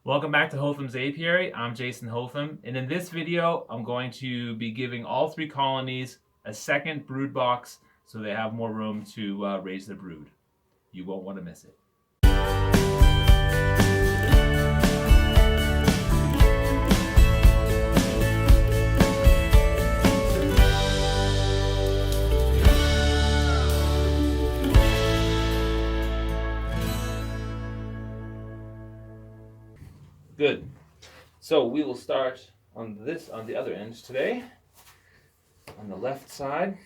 Welcome back to Hotham's Apiary. I'm Jason Hotham, and in this video, I'm going to be giving all three colonies a second brood box so they have more room to raise their brood. You won't want to miss it. Good. So we will start on the other end today, on the left side.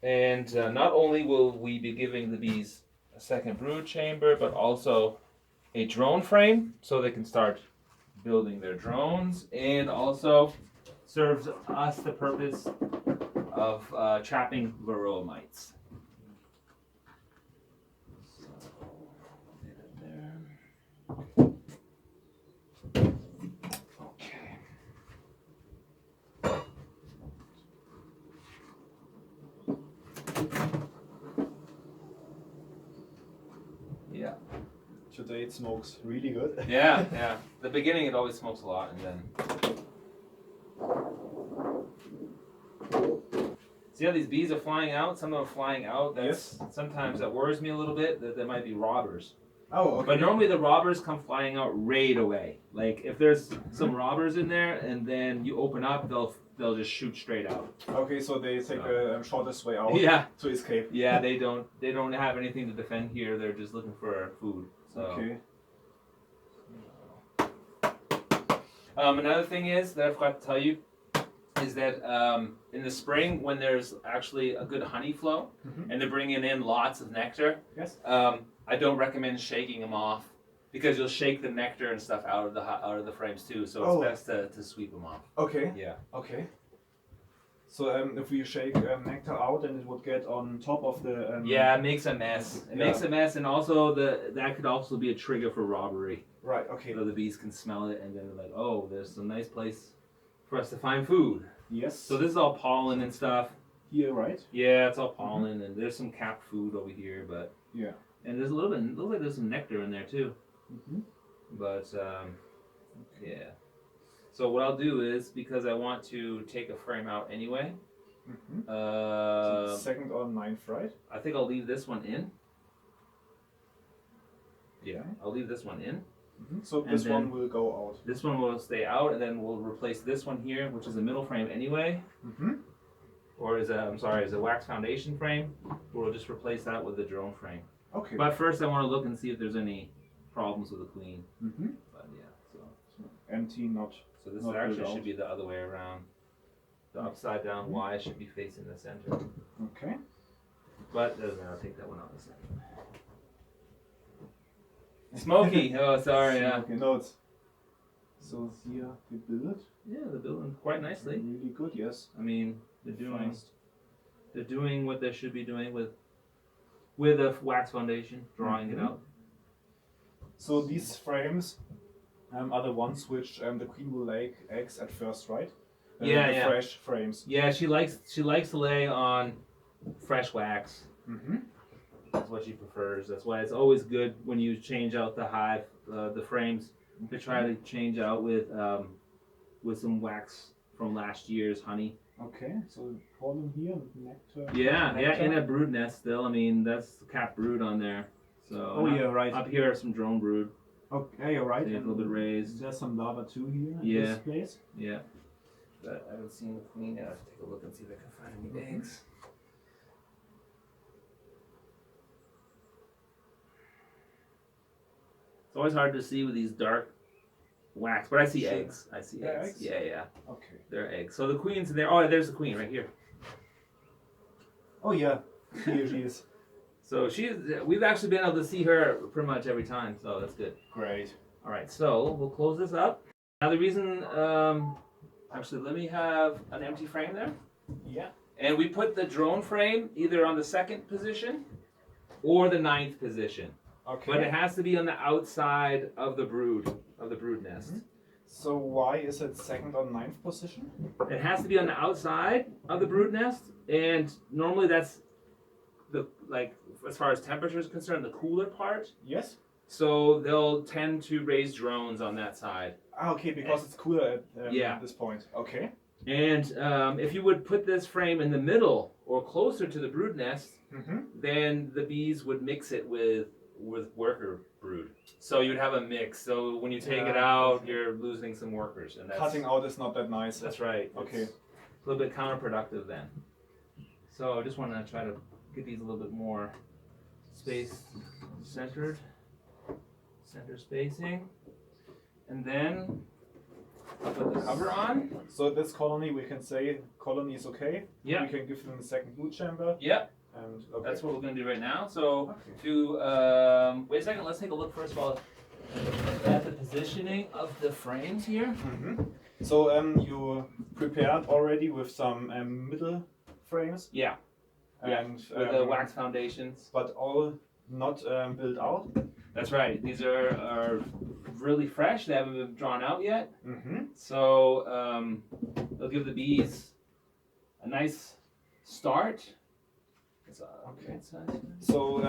And not only will we be giving the bees a second brood chamber, but also a drone frame so they can start building their drones, and also serves us the purpose of trapping varroa mites. Yeah. Today it smokes really good. Yeah. The beginning it always smokes a lot, and then see how these bees are flying out? Some of them are flying out. That's sometimes that worries me a little bit, that there might be robbers. Oh, okay. But normally the robbers come flying out right away. Like if there's some robbers in there and then you open up, they'll just shoot straight out. Okay, so they take the shortest way out to escape. Yeah, they don't have anything to defend here. They're just looking for food. So. Okay. Another thing is that I forgot to tell you is that in the spring when there's actually a good honey flow and they're bringing in lots of nectar. Yes. I don't recommend shaking them off because you'll shake the nectar and stuff out of the frames too. So it's best to sweep them off. Okay. Yeah. Okay. So if we shake nectar out, then it would get on top of the. Yeah, it makes a mess. It makes a mess, and also that could also be a trigger for robbery. Right. Okay. So the bees can smell it, and then they're like, "Oh, there's a nice place for us to find food." Yes. So this is all pollen and stuff. Here, right? Yeah, it's all pollen, and there's some capped food over here, but. Yeah. And there's a little bit, it looks like there's some nectar in there too. But, yeah. So what I'll do is, because I want to take a frame out anyway. So second or ninth, right? I think I'll leave this one in. Yeah, I'll leave this one in. So this one will go out. This one will stay out, and then we'll replace this one here, which is a middle frame anyway. Or is a wax foundation frame. We'll just replace that with the drone frame. Okay. But first I want to look and see if there's any problems with the queen. But yeah, so empty, not. So this actually should be the other way around. The upside down Y should be facing the center. Okay. But doesn't matter, I'll take that one out in a second. Smoky! Oh, sorry, yeah. Okay, no, it's. So here the build. Yeah, they're building quite nicely. Really good, yes. I mean, they're doing what they should be doing with a wax foundation, drawing it out. So these frames are the ones which the queen will lay eggs at first, right? Yeah. Fresh frames. Yeah, she likes to lay on fresh wax. That's what she prefers. That's why it's always good when you change out the hive, the frames, to try to change out with some wax from last year's honey. Okay, so pollen here, nectar. Yeah, in a brood nest still. I mean, that's capped brood on there. So right. Up here some drone brood. Okay, you're right. So a little bit raised. There's some larva too here in this place. Yeah. But I haven't seen the queen yet. I have to take a look and see if I can find any eggs. It's always hard to see with these dark wax, but I see eggs. I see eggs. Yeah. Okay. They're eggs. So the queen's in there. Oh, there's the queen right here. Oh yeah, here she is. So we've actually been able to see her pretty much every time, so that's good. Great. All right, so we'll close this up. Now the reason, actually let me have an empty frame there. Yeah. And we put the drone frame either on the second position or the ninth position. Okay. But it has to be on the outside of the brood nest. So why is it second or ninth position? It has to be on the outside of the brood nest, and normally that's the, like, as far as temperature is concerned, the cooler part. Yes. So they'll tend to raise drones on that side. Ah, okay, because it's cooler at Yeah. this point. Okay. And if you would put this frame in the middle or closer to the brood nest, then the bees would mix it with worker brood. So you'd have a mix. So when you take it out, you're losing some workers, and that's, Cutting out is not that nice. That's right. Okay. It's a little bit counterproductive then. So I just want to try to get these a little bit more center spacing, and then I'll put the cover on. So this colony, we can say colony is okay. Yeah. We can give them a second brood chamber. Yep. And That's what we're going to do right now. So to wait a second, let's take a look first of all at the positioning of the frames here. So you prepared already with some middle frames. Yeah. And with the wax foundations. But all not built out. That's right. These are really fresh. They haven't been drawn out yet. So they'll give the bees a nice start. Okay. So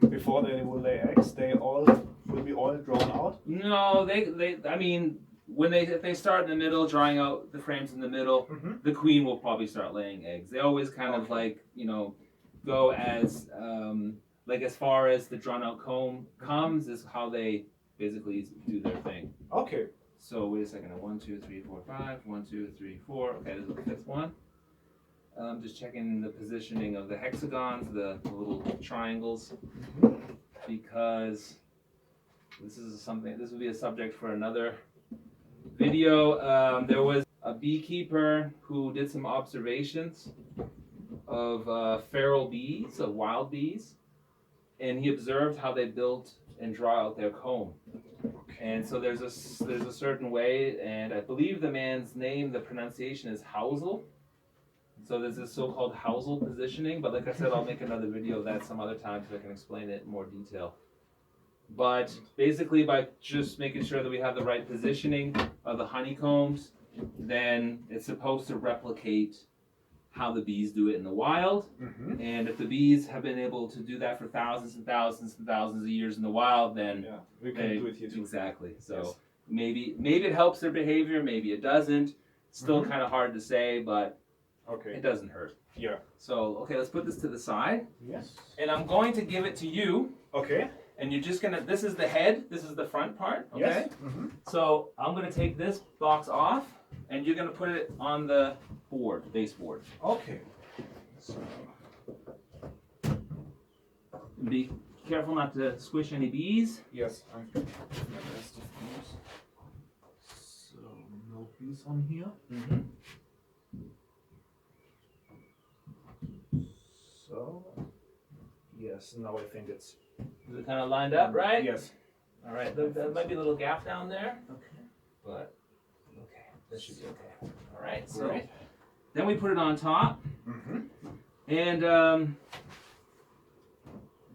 before they will lay eggs, they all will be all drawn out. No, I mean, if they start in the middle, drawing out the frames in the middle, the queen will probably start laying eggs. They always kind of like, go as like as far as the drawn out comb comes is how they basically do their thing. Okay. So wait a second. 1, 2, 3, 4, 5. 1, 2, 3, 4. Okay, this is the fifth one. Just checking the positioning of the hexagons, the little triangles, because this will be a subject for another video. There was a beekeeper who did some observations of feral bees, of wild bees, and he observed how they built and draw out their comb. And so there's a certain way, and I believe the man's name, the pronunciation is Housel. So there's this so-called Housel positioning, but like I said, I'll make another video of that some other time so I can explain it in more detail. But basically, by just making sure that we have the right positioning of the honeycombs, then it's supposed to replicate how the bees do it in the wild. And if the bees have been able to do that for thousands and thousands and thousands of years in the wild, then we can do it here too. Exactly. So maybe it helps their behavior, maybe it doesn't. Still kind of hard to say, but it doesn't hurt. Yeah. So, let's put this to the side. Yes. And I'm going to give it to you. Okay. And you're just gonna, this is the head, this is the front part, okay? Yes. So I'm gonna take this box off, and you're gonna put it on the board, baseboard. Okay. So, be careful not to squish any bees. Yes, I'm my best of course. So no bees on here. So yes, now I think it's. Is it kind of lined up, right? Yes. All right. There might be a little gap down there. Okay. But this should be okay. All right. So then we put it on top, and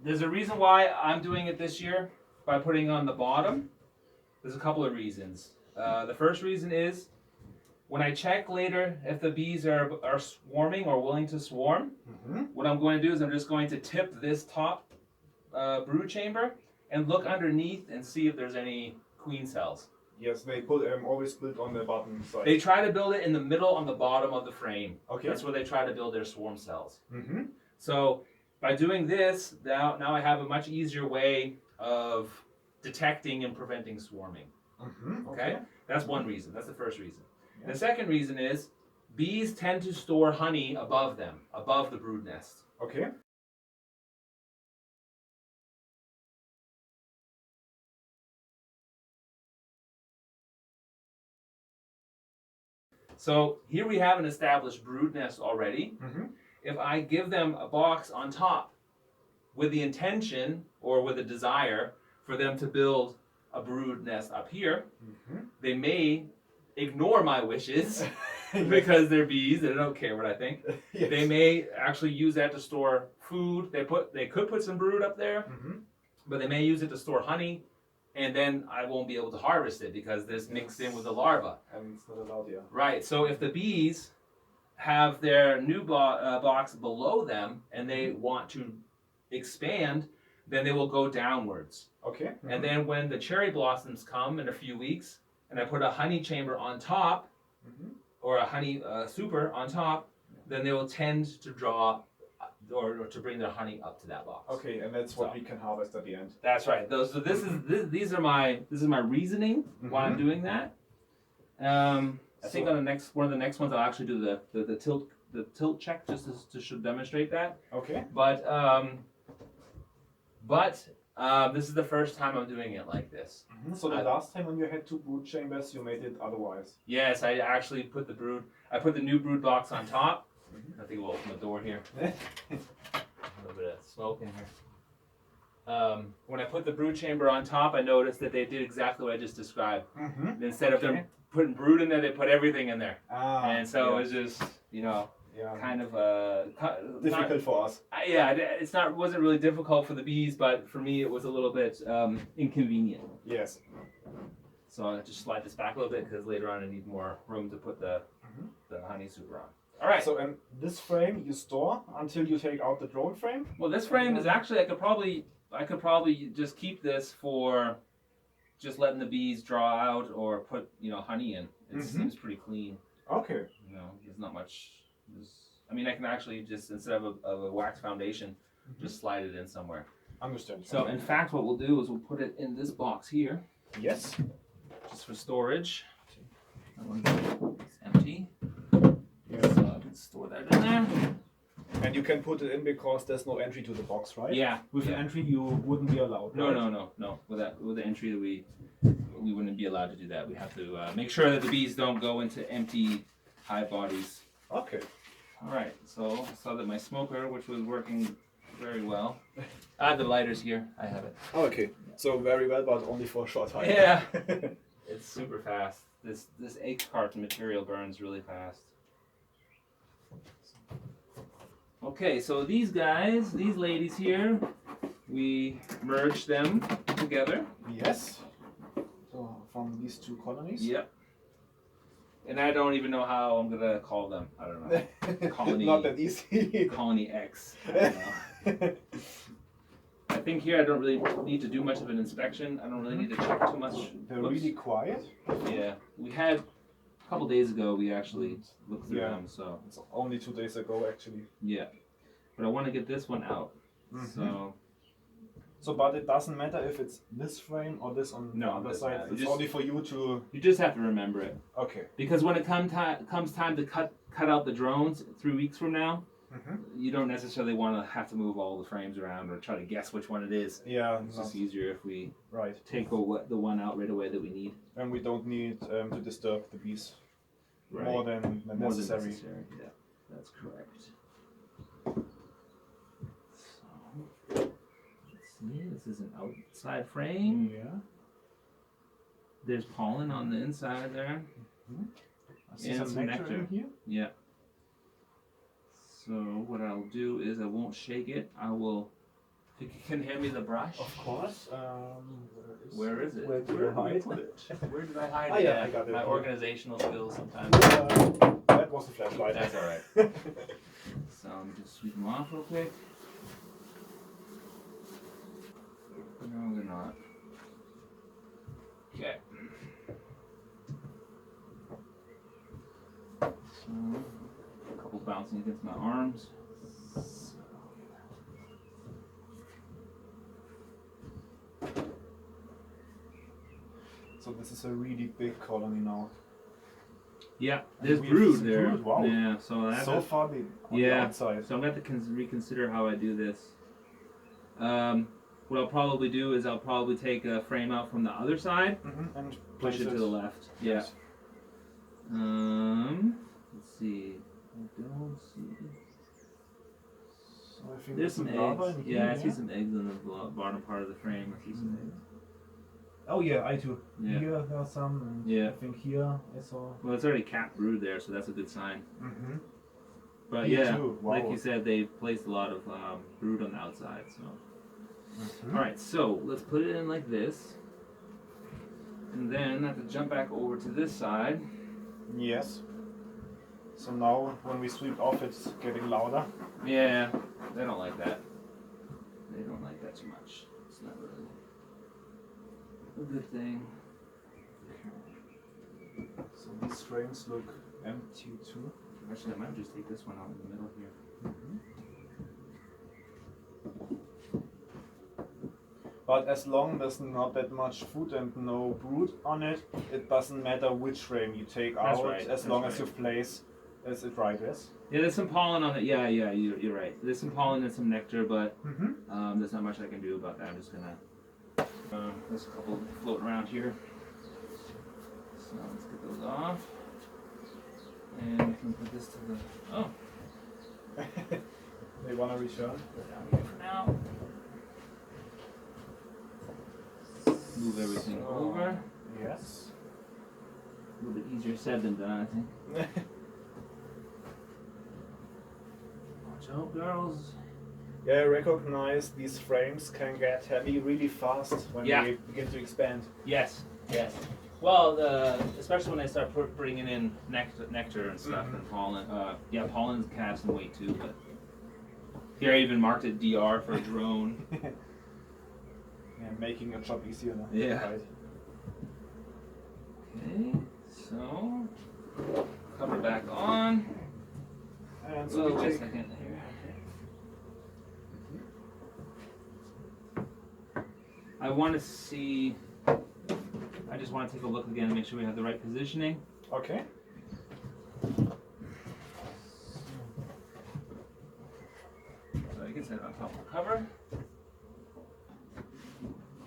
there's a reason why I'm doing it this year by putting it on the bottom. There's a couple of reasons. The first reason is when I check later if the bees are swarming or willing to swarm, what I'm going to do is I'm just going to tip this top brood chamber and look underneath and see if there's any queen cells. Yes, they always build on the bottom side. They try to build it in the middle on the bottom of the frame. Okay. That's where they try to build their swarm cells. So by doing this, now I have a much easier way of detecting and preventing swarming. Okay? That's one reason. That's the first reason. Yeah. The second reason is bees tend to store honey above them, above the brood nest. Okay. So here we have an established brood nest already. If I give them a box on top with the intention or with a desire for them to build a brood nest up here, they may ignore my wishes because they're bees, they don't care what I think. Yes. They may actually use that to store food. They could put some brood up there, but they may use it to store honey, and then I won't be able to harvest it because this mixed in with the larva. And it's not allowed, yeah. Right, so if the bees have their new box below them and they want to expand, then they will go downwards. Okay. And then when the cherry blossoms come in a few weeks, and I put a honey chamber on top, or a honey super on top, then they will tend to draw or to bring their honey up to that box. Okay, and that's what we can harvest at the end. That's right. These are my reasoning why I'm doing that. I think on one of the next ones I'll actually do the tilt check just to demonstrate that. Okay. But this is the first time I'm doing it like this. So the last time when you had 2 brood chambers, you made it otherwise. Yes, I actually put the new brood box on top. I think we'll open the door here. A little bit of smoke in here. When I put the brood chamber on top, I noticed that they did exactly what I just described. Instead of them putting brood in there, they put everything in there. And so it was just, kind of difficult for us. Wasn't really difficult for the bees, but for me it was a little bit inconvenient. Yes. So I'll just slide this back a little bit because later on I need more room to put the honey super on. All right. So and this frame you store until you take out the drone frame? Well, this frame is actually I could probably just keep this for just letting the bees draw out or put honey in. It seems pretty clean. Okay. There's not much. I mean, I can actually just instead of a wax foundation, just slide it in somewhere. Understand. So in fact, what we'll do is we'll put it in this box here. Yes. Just for storage. That one's empty. Yes. So I can store that in there. And you can put it in because there's no entry to the box, right? Yeah. With the entry, you wouldn't be allowed. No, right? no. With the entry, we wouldn't be allowed to do that. We have to make sure that the bees don't go into empty hive bodies. Okay. All right. So I saw that my smoker, which was working very well. I have the lighters here. I have it. Oh, okay. So very well, but only for a short time. Yeah. It's super fast. This egg carton material burns really fast. Okay, so these ladies here, we merged them together. Yes. So from these 2 colonies. Yep. And I don't even know how I'm gonna call them. I don't know. Colony. Not that easy. Colony X. I don't know. I think here I don't really need to do much of an inspection. I don't really need to check too much. They're really quiet. Yeah, we had a couple days ago. We actually looked through them. So it's only 2 days ago, actually. Yeah, but I want to get this one out. So, but it doesn't matter if it's this frame or this on the other side. It's only for you to. You just have to remember it. Okay. Because when it comes time to cut out the drones 3 weeks from now, you don't necessarily want to have to move all the frames around or try to guess which one it is. Yeah. It's just easier if we take the one out right away that we need. And we don't need to disturb the bees more than necessary. Yeah, that's correct. This is an outside frame. Yeah. There's pollen on the inside there. I see some nectar in here. Yeah. So what I'll do is I won't shake it. I will. If you can hand me the brush. Of course. Where is it? Where did I hide it? Where did I hide it? Oh, yeah, I got it. My organizational skills sometimes. That was the flashlight. That's all right. So let me just sweep them off real quick. No, they're not. Okay. So, a couple bouncing against my arms. So this is a really big colony now. Yeah, there's brood there. Brood, wow. Yeah, so that's so far on the outside. So I'm going to have to reconsider how I do this. What I'll probably do is I'll probably take a frame out from the other side and push it to the left. Yes. Yeah. Let's see. I don't see. So I think there's some eggs. In here, yeah, I see some eggs in the bottom part of the frame. I see some eggs. Oh yeah, I too. Yeah. Here there are some. And I think here I saw. Well, it's already capped brood there, so that's a good sign. But Here yeah, too. Wow. like you said, they placed a lot of brood on the outside. So. All right, so let's put it in like this, and then I have to jump back over to this side. Yes. So now when we sweep off, it's getting louder. Yeah, they don't like that. They don't like that that too much. It's not really a good thing. So these frames look empty too. Actually, I might just take this one out in the middle here. But as long there's not that much food and no brood on it, it doesn't matter which frame you take That's out, right, as long as you place as it right is. Yeah, there's some pollen on it. Yeah, you're right. There's some pollen and some nectar, but there's not much I can do about that. I'm just gonna. There's a couple floating around here. So let's get those off. And we can put this to the. Oh. They want to return? Put it down here for now. Move everything over. Yes. A little bit easier said than done, I think. Watch out, girls. Yeah, I recognize these frames can get heavy really fast when they begin to expand. Yes, yes. Well, especially when they start bringing in nectar and stuff and pollen. Yeah, pollen can have some weight too, but here I even marked it DR for a drone. Yeah, making your job easier now. Yeah. Right. Okay, so cover back on. And so Oh, we wait a take second here. I want to see. I just want to take a look again and make sure we have the right positioning. Okay. So you can set it on top of the cover.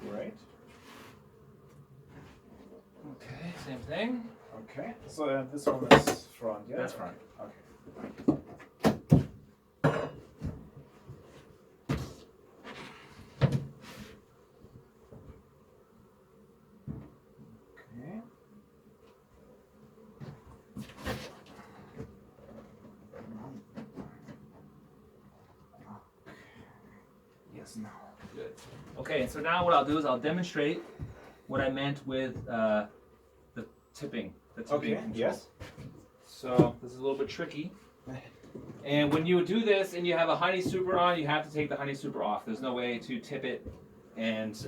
Great. Okay, same thing. Okay. So this one is front, yeah? That's front. Okay. Okay. Yes, now. Good. Okay, and so now what I'll do is I'll demonstrate what I meant with the tipping. The tipping Okay, control. yes. So this is a little bit tricky. And when you do this and you have a honey super on, you have to take the honey super off. There's no way to tip it and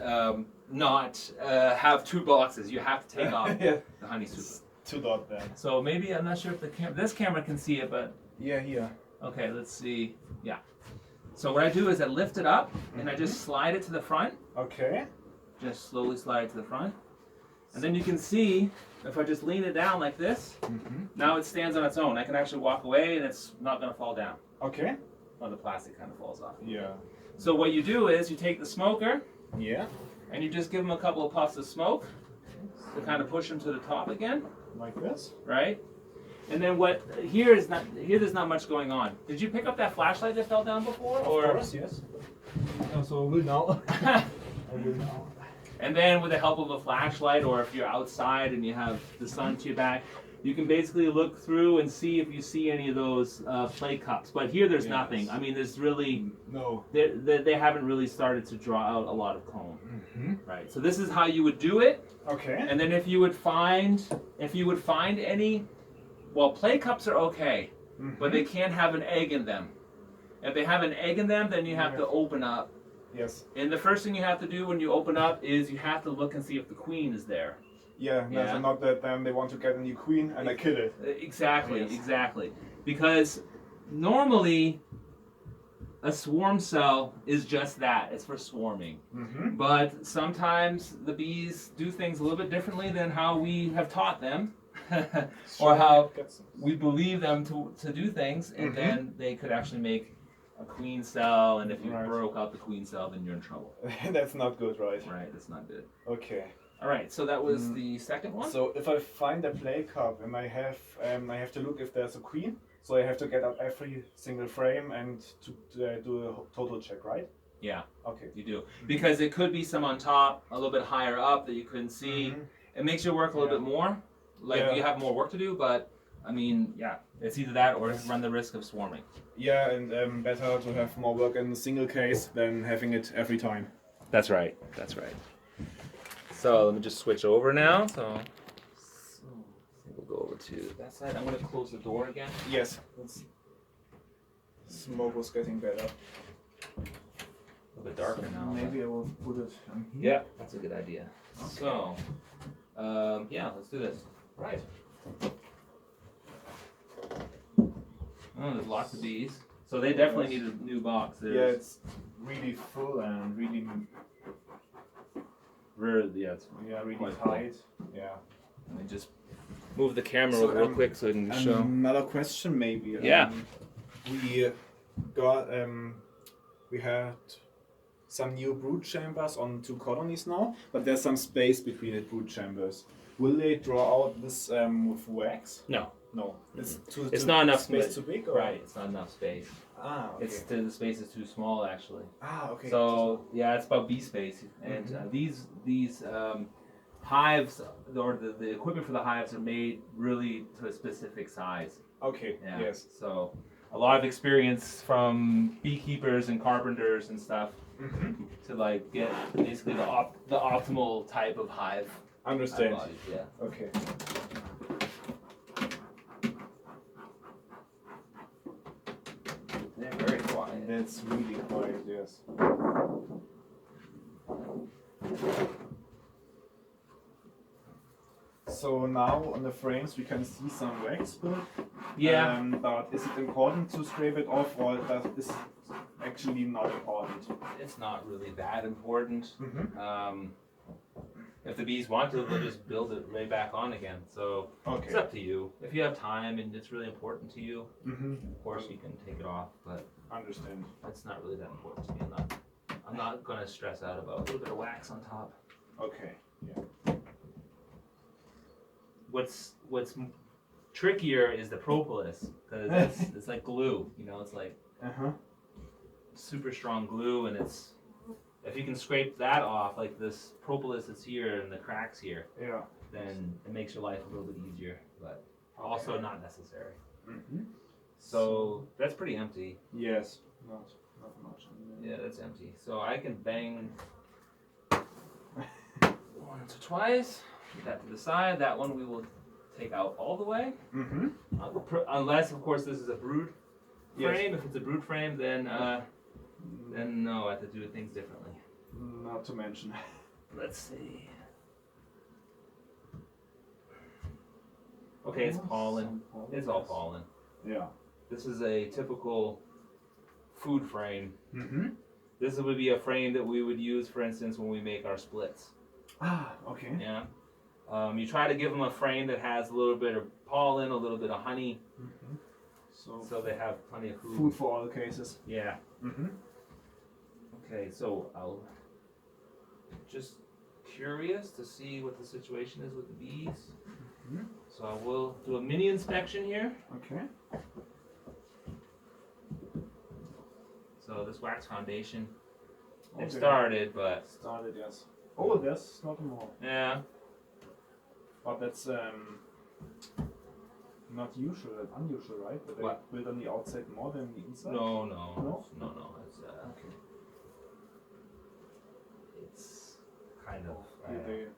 not have two boxes. You have to take off Yeah. the honey super. Two dot then. So maybe, I'm not sure if this camera can see it, but Yeah, here. okay, let's see. Yeah. So what I do is I lift it up and I just slide it to the front. Okay. Just slowly slide it to the front. And then you can see, if I just lean it down like this, now it stands on its own. I can actually walk away and it's not going to fall down. Okay. Well, the plastic kind of falls off. Yeah. So what you do is you take the smoker Yeah. and you just give them a couple of puffs of smoke to kind of push them to the top again, Like this. right? And then there's not much going on. Did you pick up that flashlight that fell down before? Of course, yes. No, so I will now. I will now. And then with the help of a flashlight, or if you're outside and you have the sun to your back, you can basically look through and see if you see any of those play cups. But here there's nothing. I mean, there's really, No. they haven't really started to draw out a lot of comb. Right. So this is how you would do it. Okay. And then if you would find any, well, play cups are okay, but they can't have an egg in them. If they have an egg in them, then you have to open up. Yes. And the first thing you have to do when you open up is you have to look and see if the queen is there. Yeah, no, so not that they want to get a new queen and I kill it. Exactly, Yes. exactly. Because normally a swarm cell is just that. It's for swarming. But sometimes the bees do things a little bit differently than how we have taught them. Or how we believe them to do things, and then they could actually make a queen cell, and if you broke out the queen cell, then you're in trouble. That's not good, right? Right, that's not good. Okay. All right, so that was the second one. So if I find a play cup and I have to look if there's a queen, so I have to get out every single frame and to do a total check, right? Yeah. Okay. You do, because it could be some on top, a little bit higher up that you couldn't see. It makes your work a little bit more, like you have more work to do, but I mean, yeah, it's either that or run the risk of swarming. Yeah, and better to have more work in a single case than having it every time. That's right. That's right. So let me just switch over now. So we'll go over to that side. I'm going to close the door again. Yes. Smoke was getting better. A bit darker now. Maybe I will put it on here. Yeah, that's a good idea. Okay. So, yeah, let's do this. Right. Oh, there's lots of bees. So they definitely need a new box. Yeah, it's really full and really, yeah, it's really quite tight. Yeah. Let me just move the camera So, real quick so I can show. Another question, maybe. Yeah. We got we had some new brood chambers on 2 colonies now, but there's some space between the brood chambers. Will they draw out this with wax? No. No, it's It's not enough space. Too big, or? Right, it's not enough space. Ah, okay. The space is too small actually. Ah, okay. So yeah, it's about bee space, and these hives or the equipment for the hives are made really to a specific size. Okay. Yeah. Yes. So a lot of experience from beekeepers and carpenters and stuff to like get basically the optimal type of hive. Understand. Yeah. Okay. They're very quiet. That's really quiet, yes. So now on the frames we can see some wax built. Yeah. But is it important to scrape it off, or is actually not important? It's not really that important. If the bees want to, they'll just build it right back on again. So it's up to you. If you have time and it's really important to you, of course you can take it off. But understand. It's not really that important to me. I'm not gonna stress out about a little bit of wax on top. Okay. Yeah. What's trickier is the propolis, because it's like glue. You know, it's like super strong glue, and it's if you can scrape that off, like this propolis that's here and the cracks here, then it makes your life a little bit easier, but also not necessary. So that's pretty empty. Yes, not much. Yeah, that's empty. So I can bang once or twice. Put that to the side. That one we will take out all the way. Unless, of course, this is a brood frame. If it's a brood frame, then no, I have to do things differently. Not to mention. Let's see. Okay, it's pollen. It's all pollen. Yeah. This is a typical food frame. This would be a frame that we would use, for instance, when we make our splits. Ah, okay. Yeah. You try to give them a frame that has a little bit of pollen, a little bit of honey, so they have plenty of food. Food for all cases. Yeah. Okay, so I'll just curious to see what the situation is with the bees. So I will do a mini inspection here. Okay. So this wax foundation, they've started, but yes. Oh, there's not more. yeah. But that's not unusual, right? That What? they build on the outside more than the inside? No. No? No. It's Okay. it's kind of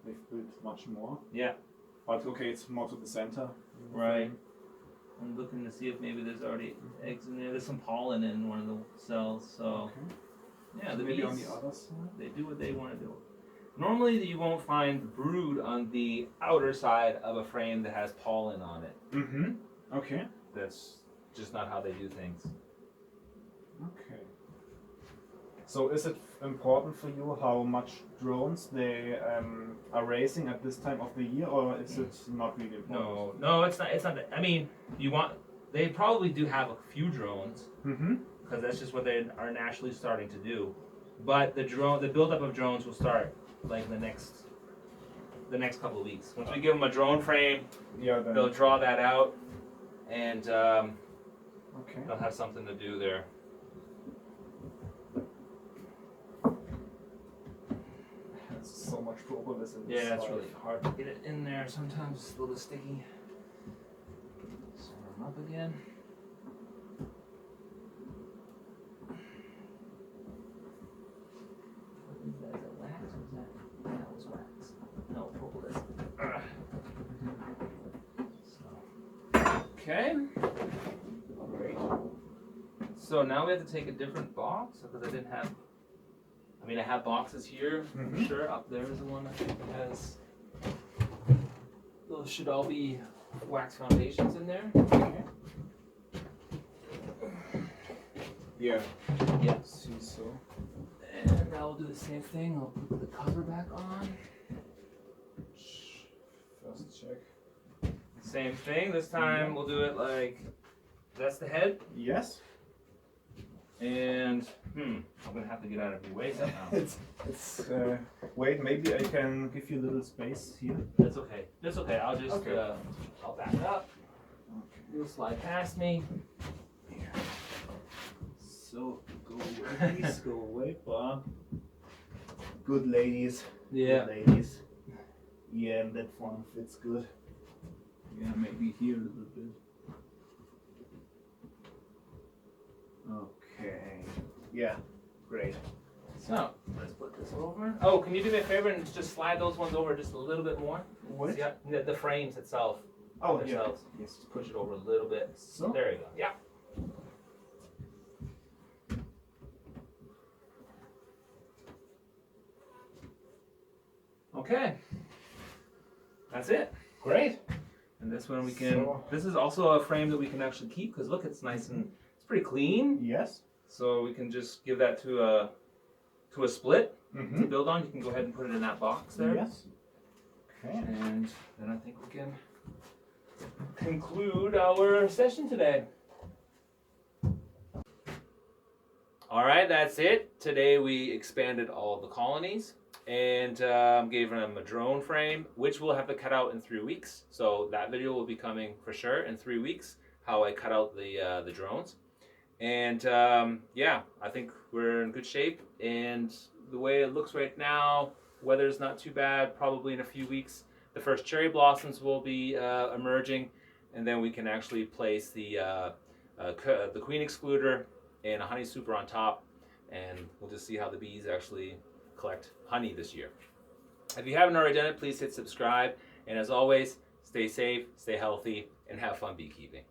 They've built much more. yeah. But okay, it's more to the center. Right. I'm looking to see if maybe there's already eggs in there. There's some pollen in one of the cells, so Okay. yeah, So the maybe bees, on the other side? they do what they want to do. Normally, you won't find brood on the outer side of a frame that has pollen on it. Okay. That's just not how they do things. Okay. So is it important for you how much drones they are raising at this time of the year, or is it not really important? No, it's not. It's not. I mean, they probably do have a few drones because that's just what they are naturally starting to do. But the buildup of drones will start like the next couple of weeks. Once we give them a drone frame, then they'll draw that out, and okay. they'll have something to do there. There's so much propolis in this. Yeah, it's slide. really hard to get it in there. Sometimes it's a little sticky. So I'm up again. Is that wax or is that? That was wax. No, propolis. So. Okay. Great. So now we have to take a different box because I didn't have mean, I have boxes here, Mhm. for sure. Up there is the one I think that has. Those should all be wax foundations in there. Okay. Yeah. Yeah. See so. And I'll do the same thing. I'll put the cover back on. First check. Same thing. This time we'll do it like that's the head. Yes. And I'm gonna have to get out of your way somehow. it's wait, maybe I can give you a little space here. That's okay. That's okay. I'll just Okay. I'll back up. Okay. You'll slide past me. Yeah. So go away, please go away, bar. Good ladies. Yeah. Good ladies. Yeah, and that one fits good. Yeah, maybe here a little bit. Okay. Yeah, great. So let's put this over. Oh, can you do me a favor and just slide those ones over just a little bit more? What? Yeah, the frames itself. Oh, themselves. yeah. Yes. Just push it over a little bit. So? There you go. Yeah. Okay. That's it. Great. And this one we can. So- This is also a frame that we can actually keep because look, it's nice and it's pretty clean. Yes. So we can just give that to a split to Mm-hmm. build on. You can go ahead and put it in that box there. Yes. Okay. And then I think we can conclude our session today. All right, that's it. Today we expanded all the colonies and gave them a drone frame, which we'll have to cut out in 3 weeks. So that video will be coming for sure in 3 weeks, how I cut out the drones. And yeah, I think we're in good shape. And the way it looks right now, weather's not too bad. Probably in a few weeks, the first cherry blossoms will be emerging, and then we can actually place the queen excluder and a honey super on top, and we'll just see how the bees actually collect honey this year. If you haven't already done it, please hit subscribe. And as always, stay safe, stay healthy, and have fun beekeeping.